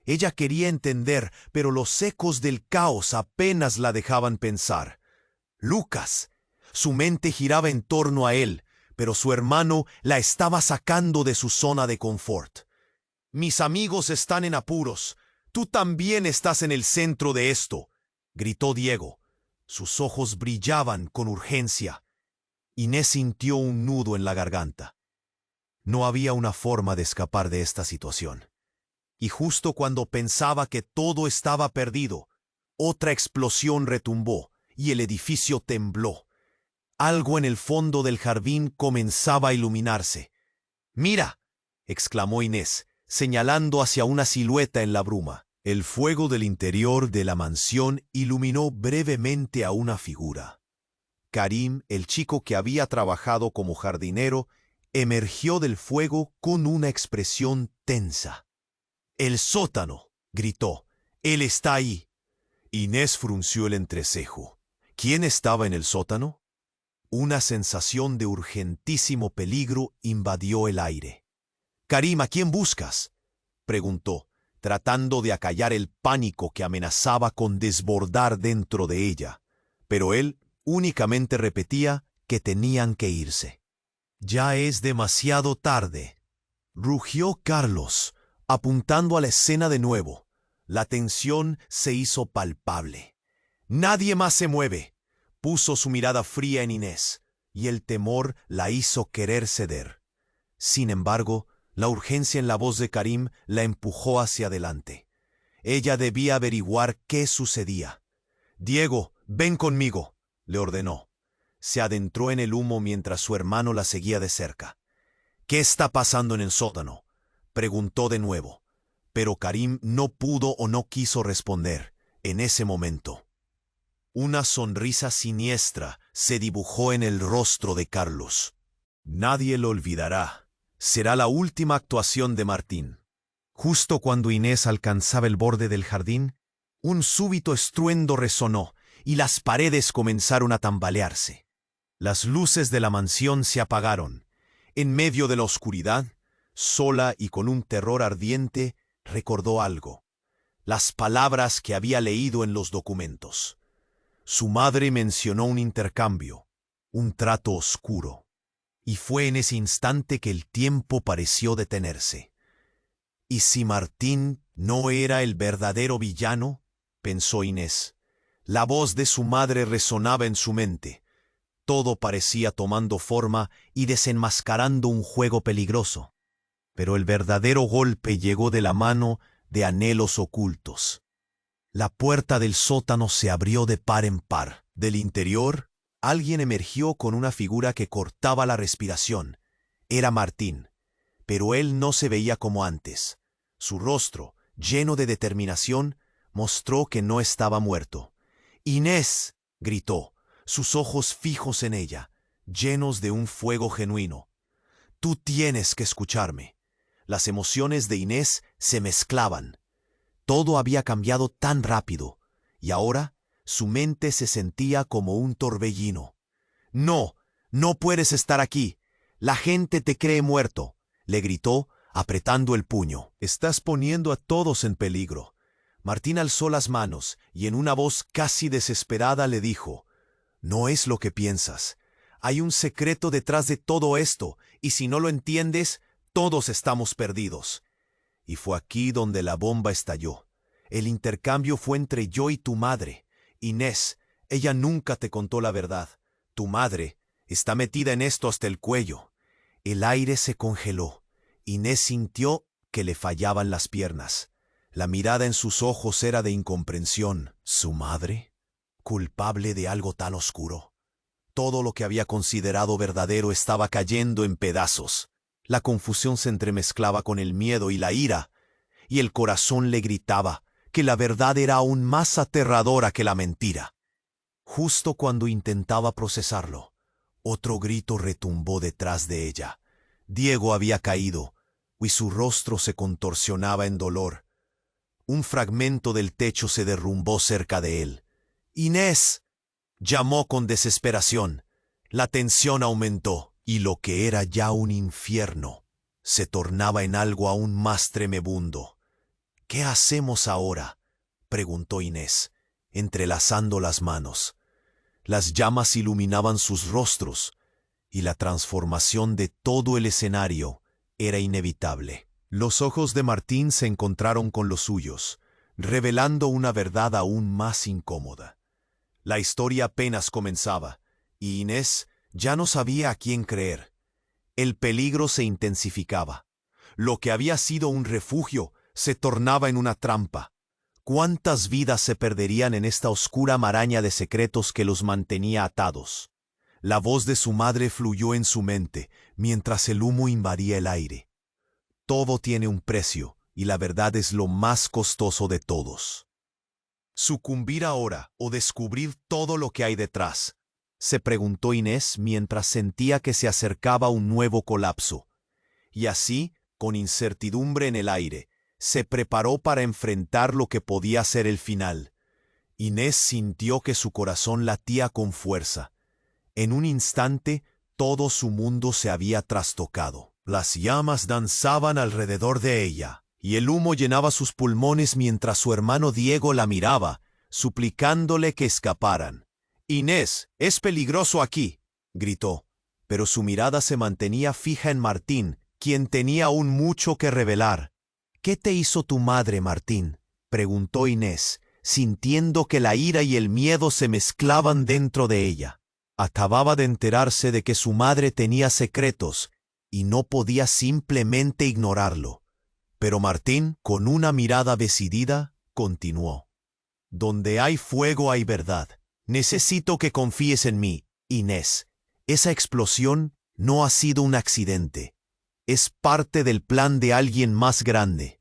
Ella quería entender, pero los ecos del caos apenas la dejaban pensar. Lucas. Su mente giraba en torno a él, pero su hermano la estaba sacando de su zona de confort. «Mis amigos están en apuros. Tú también estás en el centro de esto», gritó Diego. Sus ojos brillaban con urgencia. Inés sintió un nudo en la garganta. No había una forma de escapar de esta situación. Y justo cuando pensaba que todo estaba perdido, otra explosión retumbó y el edificio tembló. Algo en el fondo del jardín comenzaba a iluminarse. «¡Mira!», exclamó Inés, señalando hacia una silueta en la bruma. El fuego del interior de la mansión iluminó brevemente a una figura. Karim, el chico que había trabajado como jardinero, emergió del fuego con una expresión tensa. «¡El sótano!», gritó. «Él está ahí». Inés frunció el entrecejo. ¿Quién estaba en el sótano? Una sensación de urgentísimo peligro invadió el aire. «Karim, ¿a quién buscas?», preguntó, tratando de acallar el pánico que amenazaba con desbordar dentro de ella. Pero él únicamente repetía que tenían que irse. «Ya es demasiado tarde», rugió Carlos, apuntando a la escena de nuevo. La tensión se hizo palpable. «Nadie más se mueve», puso su mirada fría en Inés, y el temor la hizo querer ceder. Sin embargo, la urgencia en la voz de Karim la empujó hacia adelante. Ella debía averiguar qué sucedía. «Diego, ven conmigo», le ordenó. Se adentró en el humo mientras su hermano la seguía de cerca. «¿Qué está pasando en el sótano?», preguntó de nuevo. Pero Karim no pudo o no quiso responder en ese momento. Una sonrisa siniestra se dibujó en el rostro de Carlos. Nadie lo olvidará. Será la última actuación de Martín. Justo cuando Inés alcanzaba el borde del jardín, un súbito estruendo resonó y las paredes comenzaron a tambalearse. Las luces de la mansión se apagaron. En medio de la oscuridad, sola y con un terror ardiente, recordó algo. Las palabras que había leído en los documentos. Su madre mencionó un intercambio, un trato oscuro. Y fue en ese instante que el tiempo pareció detenerse. ¿Y si Martín no era el verdadero villano?, pensó Inés. La voz de su madre resonaba en su mente. Todo parecía tomando forma y desenmascarando un juego peligroso. Pero el verdadero golpe llegó de la mano de anhelos ocultos. La puerta del sótano se abrió de par en par. Del interior, alguien emergió con una figura que cortaba la respiración. Era Martín, pero él no se veía como antes. Su rostro, lleno de determinación, mostró que no estaba muerto. «¡Inés!», gritó, sus ojos fijos en ella, llenos de un fuego genuino. «Tú tienes que escucharme». Las emociones de Inés se mezclaban. Todo había cambiado tan rápido, y ahora su mente se sentía como un torbellino. «No, no puedes estar aquí. La gente te cree muerto», le gritó, apretando el puño. «Estás poniendo a todos en peligro». Martín alzó las manos y en una voz casi desesperada le dijo: «No es lo que piensas. Hay un secreto detrás de todo esto, y si no lo entiendes, todos estamos perdidos». Y fue aquí donde la bomba estalló. El intercambio fue entre yo y tu madre. Inés, ella nunca te contó la verdad. Tu madre está metida en esto hasta el cuello. El aire se congeló. Inés sintió que le fallaban las piernas. La mirada en sus ojos era de incomprensión. ¿Su madre? ¿Culpable de algo tan oscuro? Todo lo que había considerado verdadero estaba cayendo en pedazos. La confusión se entremezclaba con el miedo y la ira, y el corazón le gritaba que la verdad era aún más aterradora que la mentira. Justo cuando intentaba procesarlo, otro grito retumbó detrás de ella. Diego había caído, y su rostro se contorsionaba en dolor. Un fragmento del techo se derrumbó cerca de él. «¡Inés!», llamó con desesperación. La tensión aumentó, y lo que era ya un infierno se tornaba en algo aún más tremebundo. «¿Qué hacemos ahora?», preguntó Inés, entrelazando las manos. Las llamas iluminaban sus rostros, y la transformación de todo el escenario era inevitable. Los ojos de Martín se encontraron con los suyos, revelando una verdad aún más incómoda. La historia apenas comenzaba, y Inés ya no sabía a quién creer. El peligro se intensificaba. Lo que había sido un refugio se tornaba en una trampa. ¿Cuántas vidas se perderían en esta oscura maraña de secretos que los mantenía atados? La voz de su madre fluyó en su mente, mientras el humo invadía el aire. Todo tiene un precio, y la verdad es lo más costoso de todos. ¿Sucumbir ahora o descubrir todo lo que hay detrás?, se preguntó Inés mientras sentía que se acercaba un nuevo colapso. Y así, con incertidumbre en el aire, se preparó para enfrentar lo que podía ser el final. Inés sintió que su corazón latía con fuerza. En un instante, todo su mundo se había trastocado. Las llamas danzaban alrededor de ella, y el humo llenaba sus pulmones mientras su hermano Diego la miraba, suplicándole que escaparan. «Inés, es peligroso aquí», gritó, pero su mirada se mantenía fija en Martín, quien tenía aún mucho que revelar. «¿Qué te hizo tu madre, Martín?», preguntó Inés, sintiendo que la ira y el miedo se mezclaban dentro de ella. Acababa de enterarse de que su madre tenía secretos y no podía simplemente ignorarlo. Pero Martín, con una mirada decidida, continuó: «Donde hay fuego hay verdad. Necesito que confíes en mí, Inés. Esa explosión no ha sido un accidente. Es parte del plan de alguien más grande».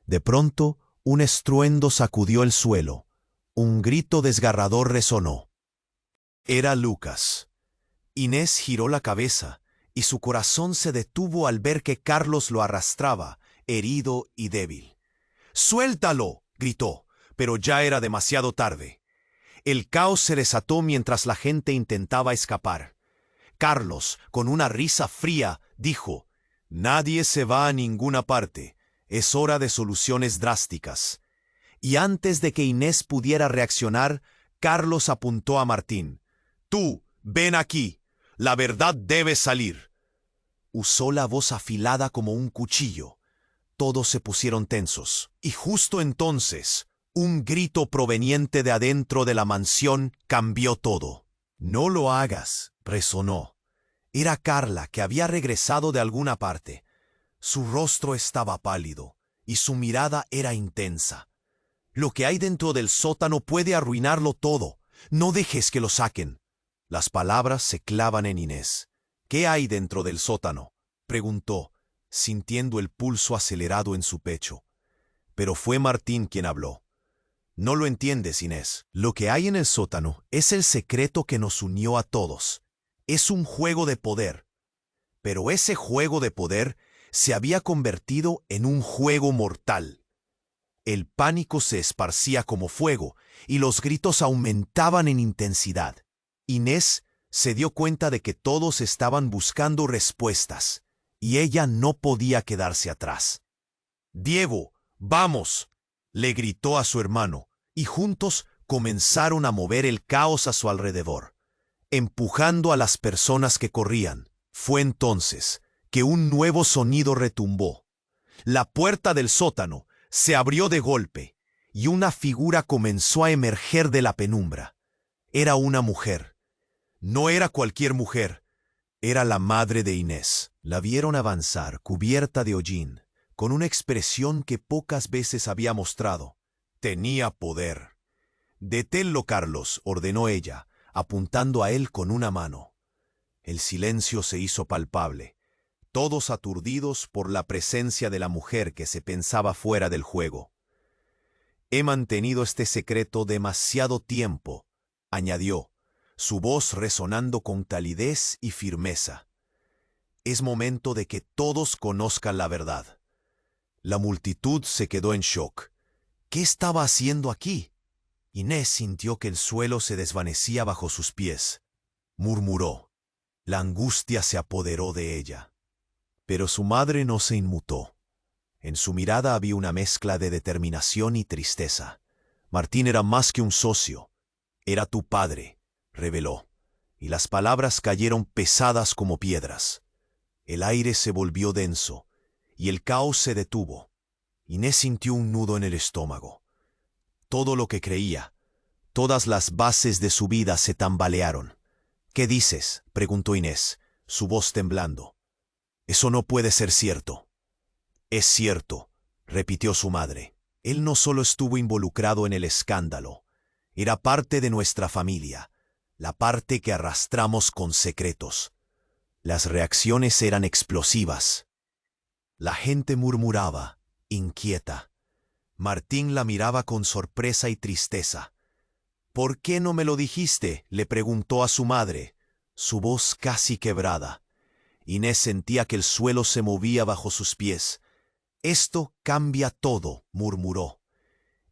De pronto, un estruendo sacudió el suelo. Un grito desgarrador resonó. Era Lucas. Inés giró la cabeza, y su corazón se detuvo al ver que Carlos lo arrastraba, herido y débil. «¡Suéltalo!», gritó, pero ya era demasiado tarde. El caos se desató mientras la gente intentaba escapar. Carlos, con una risa fría, dijo: «Nadie se va a ninguna parte. Es hora de soluciones drásticas». Y antes de que Inés pudiera reaccionar, Carlos apuntó a Martín. «Tú, ven aquí. La verdad debe salir». Usó la voz afilada como un cuchillo. Todos se pusieron tensos, y justo entonces, un grito proveniente de adentro de la mansión cambió todo. «No lo hagas», resonó. Era Carla, que había regresado de alguna parte. Su rostro estaba pálido, y su mirada era intensa. «Lo que hay dentro del sótano puede arruinarlo todo. No dejes que lo saquen». Las palabras se clavan en Inés. «¿Qué hay dentro del sótano?», preguntó, sintiendo el pulso acelerado en su pecho. Pero fue Martín quien habló. «No lo entiendes, Inés. Lo que hay en el sótano es el secreto que nos unió a todos. Es un juego de poder. Pero ese juego de poder se había convertido en un juego mortal». El pánico se esparcía como fuego y los gritos aumentaban en intensidad. Inés se dio cuenta de que todos estaban buscando respuestas y ella no podía quedarse atrás. «Diego, vamos», le gritó a su hermano, y juntos comenzaron a mover el caos a su alrededor, empujando a las personas que corrían. Fue entonces que un nuevo sonido retumbó. La puerta del sótano se abrió de golpe y una figura comenzó a emerger de la penumbra. Era una mujer. No era cualquier mujer. Era la madre de Inés. La vieron avanzar, cubierta de hollín, con una expresión que pocas veces había mostrado. Tenía poder. «Deténlo, Carlos», ordenó ella, apuntando a él con una mano. El silencio se hizo palpable, todos aturdidos por la presencia de la mujer que se pensaba fuera del juego. «He mantenido este secreto demasiado tiempo», añadió, su voz resonando con calidez y firmeza. «Es momento de que todos conozcan la verdad». La multitud se quedó en shock. ¿Qué estaba haciendo aquí? Inés sintió que el suelo se desvanecía bajo sus pies. Murmuró. La angustia se apoderó de ella. Pero su madre no se inmutó. En su mirada había una mezcla de determinación y tristeza. «Martín era más que un socio. Era tu padre», reveló, y las palabras cayeron pesadas como piedras. El aire se volvió denso, y el caos se detuvo. Inés sintió un nudo en el estómago. Todo lo que creía, todas las bases de su vida se tambalearon. «¿Qué dices?», preguntó Inés, su voz temblando. «Eso no puede ser cierto». «Es cierto», repitió su madre. «Él no solo estuvo involucrado en el escándalo, era parte de nuestra familia, la parte que arrastramos con secretos». Las reacciones eran explosivas. La gente murmuraba, inquieta. Martín la miraba con sorpresa y tristeza. «¿Por qué no me lo dijiste?», le preguntó a su madre, su voz casi quebrada. Inés sentía que el suelo se movía bajo sus pies. «Esto cambia todo», murmuró.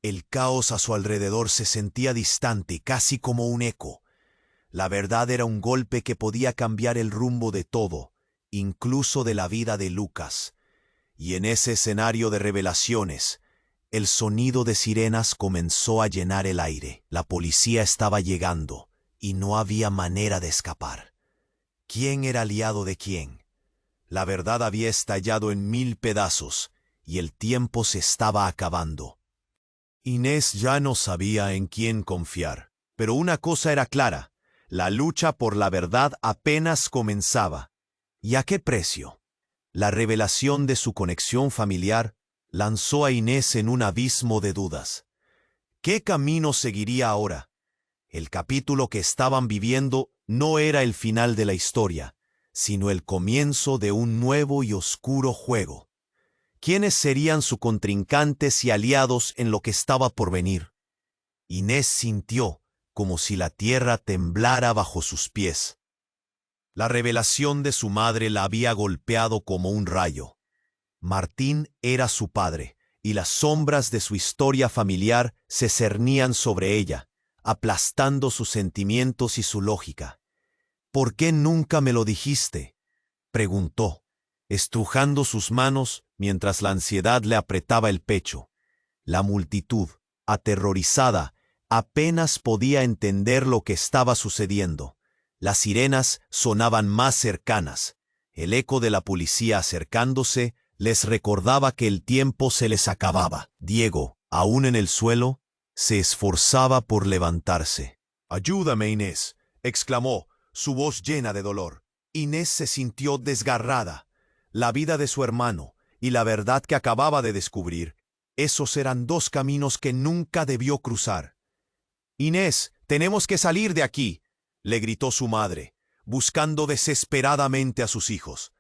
El caos a su alrededor se sentía distante, casi como un eco. La verdad era un golpe que podía cambiar el rumbo de todo, incluso de la vida de Lucas. Y en ese escenario de revelaciones, el sonido de sirenas comenzó a llenar el aire. La policía estaba llegando, y no había manera de escapar. ¿Quién era aliado de quién? La verdad había estallado en 1000 pedazos, y el tiempo se estaba acabando. Inés ya no sabía en quién confiar, pero una cosa era clara: la lucha por la verdad apenas comenzaba. ¿Y a qué precio? La revelación de su conexión familiar lanzó a Inés en un abismo de dudas. ¿Qué camino seguiría ahora? El capítulo que estaban viviendo no era el final de la historia, sino el comienzo de un nuevo y oscuro juego. ¿Quiénes serían sus contrincantes y aliados en lo que estaba por venir? Inés sintió como si la tierra temblara bajo sus pies. La revelación de su madre la había golpeado como un rayo. Martín era su padre, y las sombras de su historia familiar se cernían sobre ella, aplastando sus sentimientos y su lógica. «¿Por qué nunca me lo dijiste?», preguntó, estrujando sus manos mientras la ansiedad le apretaba el pecho. La multitud, aterrorizada, apenas podía entender lo que estaba sucediendo. Las sirenas sonaban más cercanas. El eco de la policía acercándose les recordaba que el tiempo se les acababa. Diego, aún en el suelo, se esforzaba por levantarse. «Ayúdame, Inés», exclamó, su voz llena de dolor. Inés se sintió desgarrada. La vida de su hermano y la verdad que acababa de descubrir, esos eran dos caminos que nunca debió cruzar. «Inés, tenemos que salir de aquí», le gritó su madre, buscando desesperadamente a sus hijos.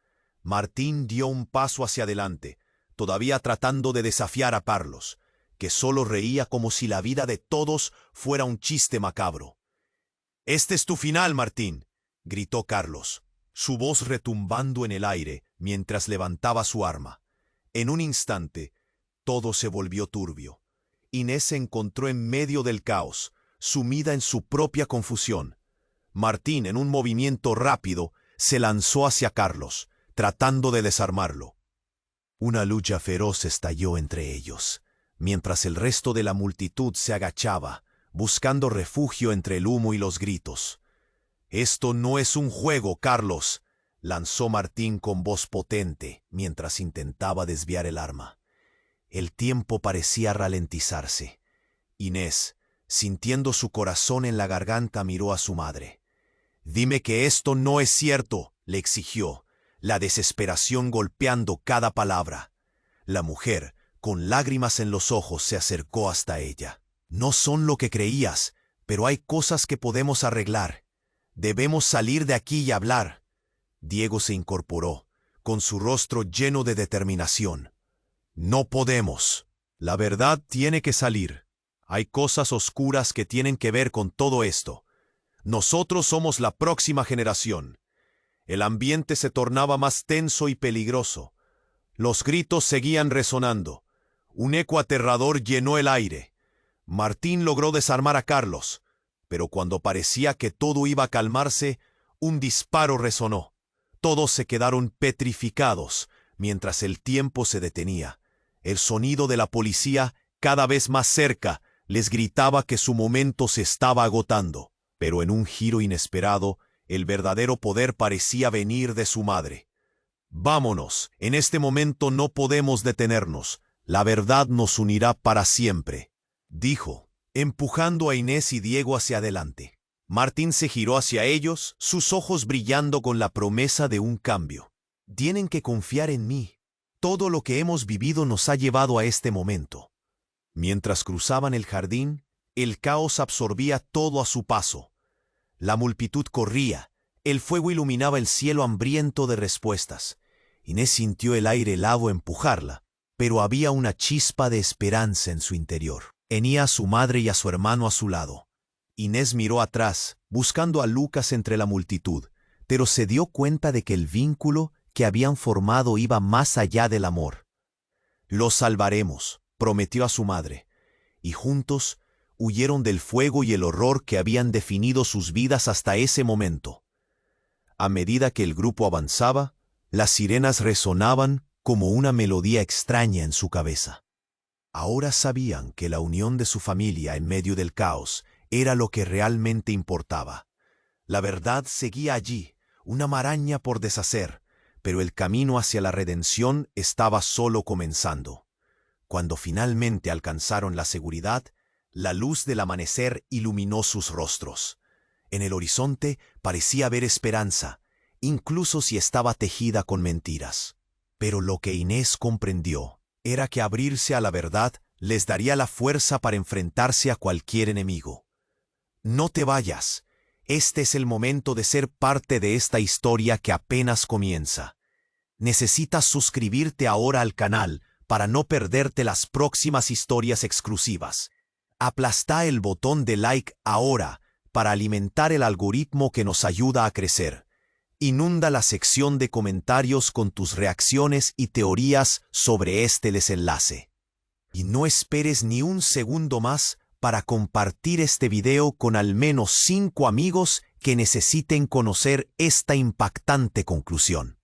Martín dio un paso hacia adelante, todavía tratando de desafiar a Carlos, que solo reía como si la vida de todos fuera un chiste macabro. «Este es tu final, Martín», gritó Carlos, su voz retumbando en el aire mientras levantaba su arma. En un instante, todo se volvió turbio. Inés se encontró en medio del caos, sumida en su propia confusión. Martín, en un movimiento rápido, se lanzó hacia Carlos, tratando de desarmarlo. Una lucha feroz estalló entre ellos, mientras el resto de la multitud se agachaba, buscando refugio entre el humo y los gritos. «Esto no es un juego, Carlos», lanzó Martín con voz potente, mientras intentaba desviar el arma. El tiempo parecía ralentizarse. Inés, sintiendo su corazón en la garganta, miró a su madre. «Dime que esto no es cierto», le exigió, la desesperación golpeando cada palabra. La mujer, con lágrimas en los ojos, se acercó hasta ella. «No son lo que creías, pero hay cosas que podemos arreglar. Debemos salir de aquí y hablar». Diego se incorporó, con su rostro lleno de determinación. «No podemos. La verdad tiene que salir. Hay cosas oscuras que tienen que ver con todo esto. Nosotros somos la próxima generación». El ambiente se tornaba más tenso y peligroso. Los gritos seguían resonando. Un eco aterrador llenó el aire. Martín logró desarmar a Carlos, pero cuando parecía que todo iba a calmarse, un disparo resonó. Todos se quedaron petrificados mientras el tiempo se detenía. El sonido de la policía, cada vez más cerca, les gritaba que su momento se estaba agotando. Pero en un giro inesperado, el verdadero poder parecía venir de su madre. «Vámonos, en este momento no podemos detenernos. La verdad nos unirá para siempre», dijo, empujando a Inés y Diego hacia adelante. Martín se giró hacia ellos, sus ojos brillando con la promesa de un cambio. «Tienen que confiar en mí. Todo lo que hemos vivido nos ha llevado a este momento». Mientras cruzaban el jardín, el caos absorbía todo a su paso. La multitud corría, el fuego iluminaba el cielo hambriento de respuestas. Inés sintió el aire helado empujarla, pero había una chispa de esperanza en su interior. Tenía a su madre y a su hermano a su lado. Inés miró atrás, buscando a Lucas entre la multitud, pero se dio cuenta de que el vínculo que habían formado iba más allá del amor. «Los salvaremos», prometió a su madre, y juntos huyeron del fuego y el horror que habían definido sus vidas hasta ese momento. A medida que el grupo avanzaba, las sirenas resonaban como una melodía extraña en su cabeza. Ahora sabían que la unión de su familia en medio del caos era lo que realmente importaba. La verdad seguía allí, una maraña por deshacer, pero el camino hacia la redención estaba solo comenzando. Cuando finalmente alcanzaron la seguridad, la luz del amanecer iluminó sus rostros. En el horizonte parecía haber esperanza, incluso si estaba tejida con mentiras. Pero lo que Inés comprendió era que abrirse a la verdad les daría la fuerza para enfrentarse a cualquier enemigo. «No te vayas. Este es el momento de ser parte de esta historia que apenas comienza. Necesitas suscribirte ahora al canal para no perderte las próximas historias exclusivas. Aplasta el botón de like ahora para alimentar el algoritmo que nos ayuda a crecer. Inunda la sección de comentarios con tus reacciones y teorías sobre este desenlace. Y no esperes ni un segundo más para compartir este video con al menos 5 amigos que necesiten conocer esta impactante conclusión.